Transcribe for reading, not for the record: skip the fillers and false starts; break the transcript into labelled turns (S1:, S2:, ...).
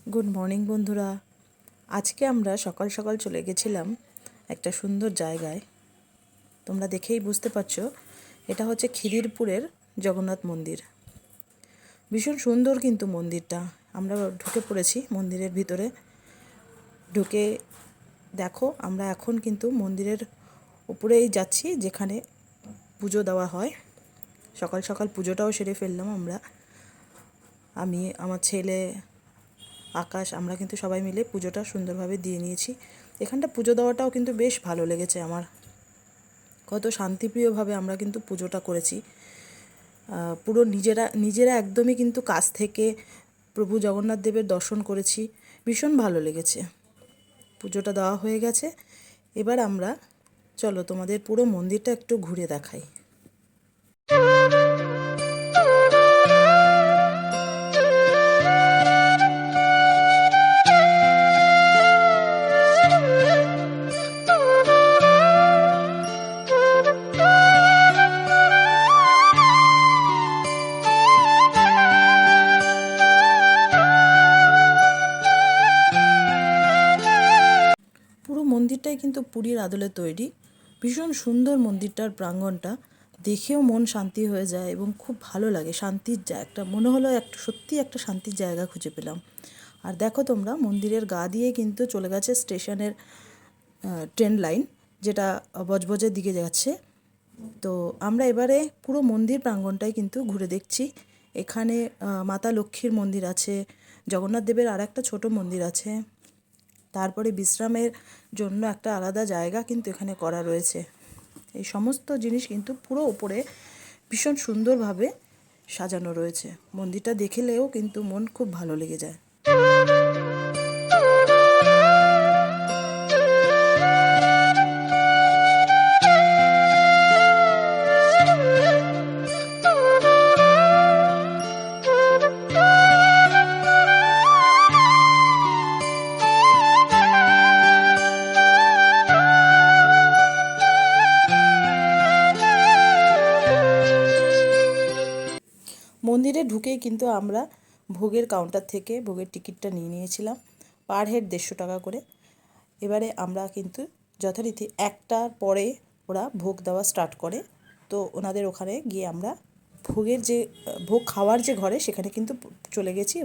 S1: Good morning বন্ধুরা। আজকে আমরা সকাল সকাল চলে গেছিলাম একটা সুন্দর জায়গায়। তোমরা দেখেই বুঝতে পারছো এটা হচ্ছে খিদিরপুরের জগন্নাথ মন্দির। ভীষণ সুন্দর কিন্তু মন্দিরটা। আমরা ঢুকে পড়েছি মন্দিরের ভিতরে। ঢুকে দেখো আমরা এখন কিন্তু মন্দিরের উপরেই যাচ্ছি যেখানে পুজো দেওয়া হয়। সকাল সকাল পুজোটাও সেরে ফেললাম আমরা, আমি, আমার ছেলে, আকাশ, আমরা কিন্তু সবাই মিলে পুজোটা সুন্দরভাবে দিয়ে নিয়েছি। এখানটা পুজো দেওয়াটাও কিন্তু বেশ ভালো লেগেছে আমার। কত শান্তিপ্রিয়ভাবে আমরা কিন্তু পুজোটা করেছি। পুরো নিজেরা একদমই কিন্তু কাছ থেকে প্রভু জগন্নাথ দেবের দর্শন করেছি। ভীষণ ভালো লেগেছে। পুজোটা দেওয়া হয়ে গেছে। এবার আমরা চলো তোমাদের পুরো মন্দিরটা একটু ঘুরে দেখাই। পুরো মন্দিরটাই কিন্তু পুরীর আদলে তৈরি। ভীষণ সুন্দর মন্দিরটার প্রাঙ্গণটা, দেখেও মন শান্তি হয়ে যায় এবং খুব ভালো লাগে। শান্তির একটা মনে হলো সত্যি একটা শান্তির জায়গা খুঁজে পেলাম। আর দেখো তোমরা মন্দিরের গা দিয়ে কিন্তু চলে গেছে স্টেশনের ট্রেন লাইন, যেটা বজবজের দিকে যাচ্ছে। তো আমরা এবারে পুরো মন্দির প্রাঙ্গণটাই কিন্তু ঘুরে দেখছি। এখানে মাতা লক্ষ্মীর মন্দির আছে, জগন্নাথ দেবের আর একটা ছোটো মন্দির আছে। তারপরে বিশ্রামের জন্য একটা আলাদা জায়গা কিন্তু এখানে করা রয়েছে। এই সমস্ত জিনিস কিন্তু পুরো ওপরে ভীষণ সুন্দরভাবে সাজানো রয়েছে। মন্দিরটা দেখলেও কিন্তু মন খুব ভালো লেগে যায়। মন্দিরে ঢুকেই কিন্তু আমরা ভোগের কাউন্টার থেকে ভোগের টিকিটটা নিয়ে নিয়েছিলাম, পার হেড 150 টাকা করে। এবারে আমরা কিন্তু যথারীতি 1টার পরে ওরা ভোগ দেওয়া স্টার্ট করে। তো ওনাদের ওখানে গিয়ে আমরা ভোগ খাওয়ার যে ঘরে সেখানে কিন্তু চলে গেছি।